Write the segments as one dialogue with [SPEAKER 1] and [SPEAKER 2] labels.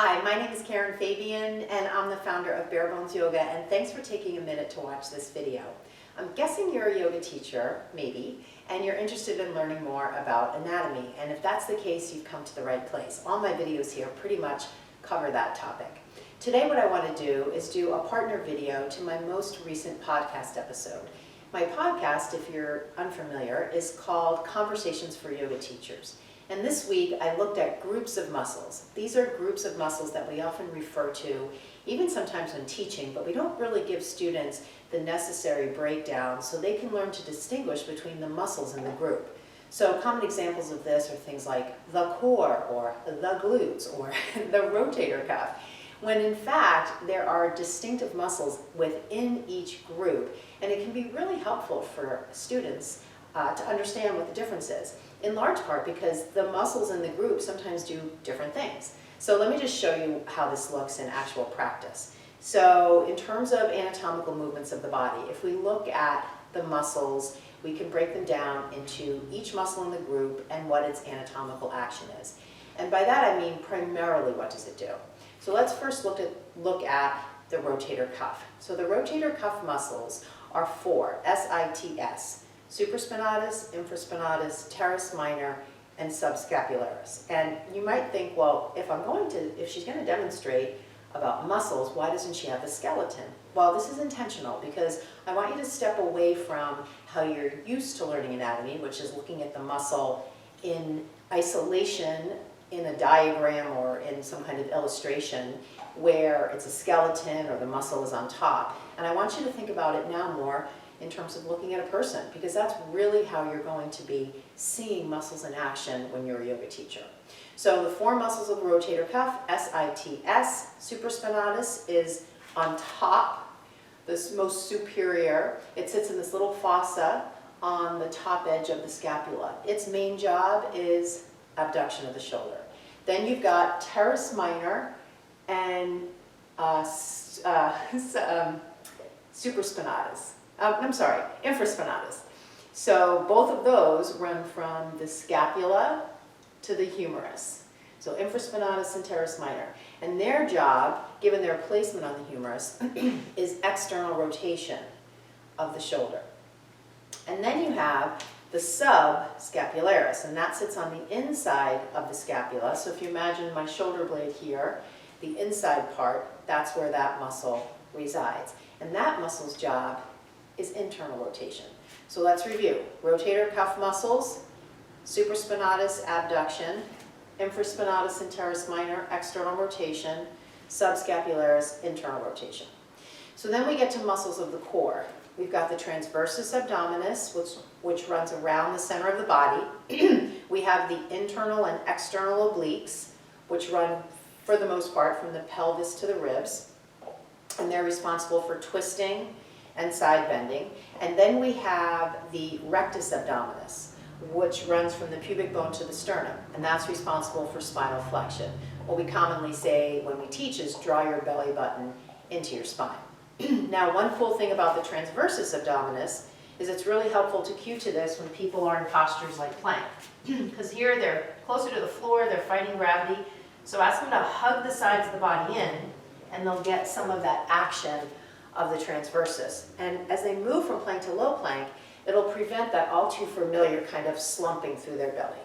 [SPEAKER 1] Hi, my name is Karen Fabian and I'm the founder of Bare Bones Yoga, and thanks for taking a minute to watch this video. I'm guessing you're a yoga teacher, maybe, and you're interested in learning more about anatomy, and if that's the case, you've come to the right place. All my videos here pretty much cover that topic. Today what I want to do is do a partner video to my most recent podcast episode. My podcast, if you're unfamiliar, is called Conversations for Yoga Teachers. And this week I looked at groups of muscles. These are groups of muscles that we often refer to, even sometimes when teaching, but we don't really give students the necessary breakdown so they can learn to distinguish between the muscles in the group. So common examples of this are things like the core, or the glutes, or the rotator cuff, when in fact there are distinctive muscles within each group, and it can be really helpful for students to understand what the difference is, in large part because the muscles in the group sometimes do different things. So let me just show you how this looks in actual practice. So in terms of anatomical movements of the body, if we look at the muscles, we can break them down into each muscle in the group and what its anatomical action is. And by that I mean primarily what does it do. So let's first look at the rotator cuff. So the rotator cuff muscles are four, S-I-T-S. Supraspinatus, infraspinatus, teres minor, and subscapularis. And you might think, well, if she's going to demonstrate about muscles, why doesn't she have the skeleton? Well, this is intentional because I want you to step away from how you're used to learning anatomy, which is looking at the muscle in isolation in a diagram or in some kind of illustration where it's a skeleton or the muscle is on top. And I want you to think about it now more in terms of looking at a person, because that's really how you're going to be seeing muscles in action when you're a yoga teacher. So the four muscles of the rotator cuff, S-I-T-S, supraspinatus is on top, this most superior. It sits in this little fossa on the top edge of the scapula. Its main job is abduction of the shoulder. Then you've got teres minor and infraspinatus. So both of those run from the scapula to the humerus. So infraspinatus and teres minor. And their job, given their placement on the humerus, is external rotation of the shoulder. And then you have the subscapularis, and that sits on the inside of the scapula. So if you imagine my shoulder blade here, the inside part, that's where that muscle resides. And that muscle's job is internal rotation. So let's review. Rotator cuff muscles, supraspinatus, abduction, infraspinatus and teres minor, external rotation, subscapularis, internal rotation. So then we get to muscles of the core. We've got the transversus abdominis, which runs around the center of the body. We have the internal and external obliques, which run, for the most part, from the pelvis to the ribs. And they're responsible for twisting and side bending. And then we have the rectus abdominis, which runs from the pubic bone to the sternum, and that's responsible for spinal flexion. What we commonly say when we teach is draw your belly button into your spine. Now, one cool thing about the transversus abdominis is it's really helpful to cue to this when people are in postures like plank, because here they're closer to the floor, they're fighting gravity, so ask them to hug the sides of the body in, and they'll get some of that action of the transversus. And as they move from plank to low plank, it'll prevent that all too familiar kind of slumping through their belly.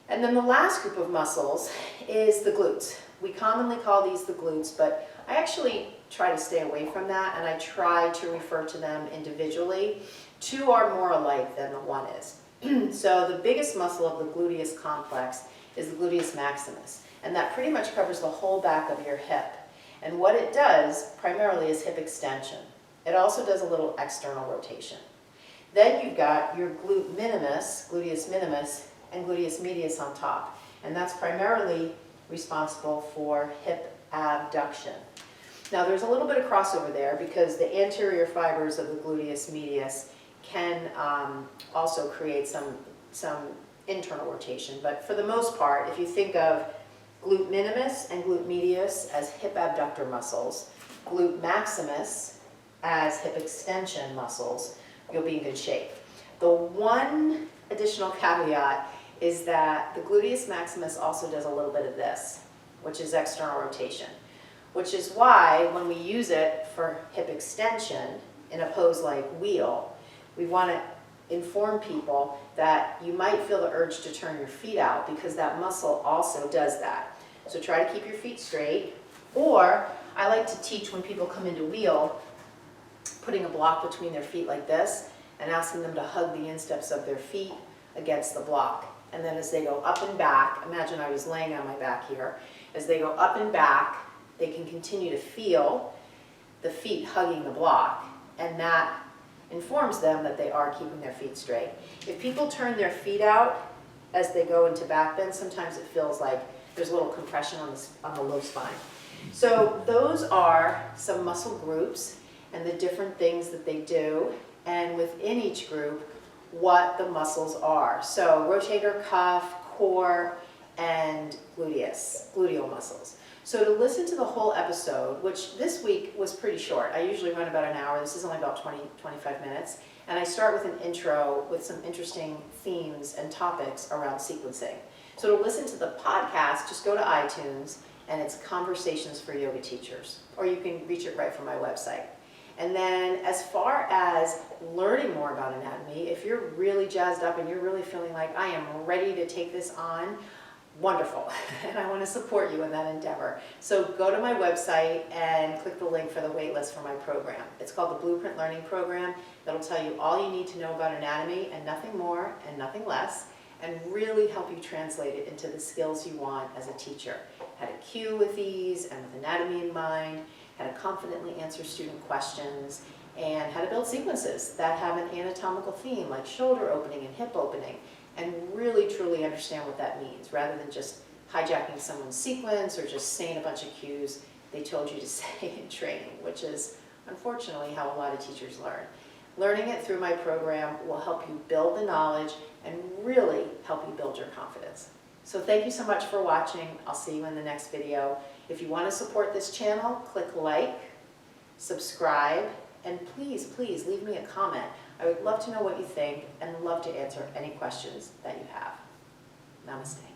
[SPEAKER 1] And then the last group of muscles is the glutes. We commonly call these the glutes, but I actually try to stay away from that, and I try to refer to them individually. Two are more alike than the one is. So the biggest muscle of the gluteus complex is the gluteus maximus, and that pretty much covers the whole back of your hip. And what it does primarily is hip extension. It also does a little external rotation. Then you've got your glute minimus, gluteus minimus, and gluteus medius on top. And that's primarily responsible for hip abduction. Now there's a little bit of crossover there because the anterior fibers of the gluteus medius can also create some internal rotation. But for the most part, if you think of glute minimus and glute medius as hip abductor muscles, glute maximus as hip extension muscles, you'll be in good shape. The one additional caveat is that the gluteus maximus also does a little bit of this. which is external rotation, which is why when we use it for hip extension in a pose like wheel, we want to inform people that you might feel the urge to turn your feet out because that muscle also does that. So try to keep your feet straight, or I like to teach when people come into wheel, putting a block between their feet like this and asking them to hug the insteps of their feet against the block. And then as they go up and back, imagine I was laying on my back here, as they go up and back, they can continue to feel the feet hugging the block, and that informs them that they are keeping their feet straight. If people turn their feet out as they go into back bend, sometimes it feels like there's a little compression on the low spine. So those are some muscle groups and the different things that they do, and within each group, what the muscles are. So rotator cuff, core, and gluteal muscles. So to listen to the whole episode, which this week was pretty short, I usually run about an hour, this is only about 20-25 minutes, and I start with an intro with some interesting themes and topics around sequencing. So to listen to the podcast, just go to iTunes, and it's Conversations for Yoga Teachers, or you can reach it right from my website. And then as far as learning more about anatomy, if you're really jazzed up and you're really feeling like I am ready to take this on, wonderful, and I want to support you in that endeavor. So go to my website and click the link for the waitlist for my program. It's called the Blueprint Learning Program. That'll tell you all you need to know about anatomy and nothing more and nothing less, and really help you translate it into the skills you want as a teacher. How to cue with ease and with anatomy in mind, how to confidently answer student questions, and how to build sequences that have an anatomical theme like shoulder opening and hip opening, and really truly understand what that means, rather than just hijacking someone's sequence or just saying a bunch of cues they told you to say in training, which is unfortunately how a lot of teachers learn. Learning it through my program will help you build the knowledge and really help you build your confidence. So thank you so much for watching. I'll see you in the next video. If you want to support this channel, click like, subscribe, and please, please leave me a comment. I would love to know what you think and love to answer any questions that you have. Namaste.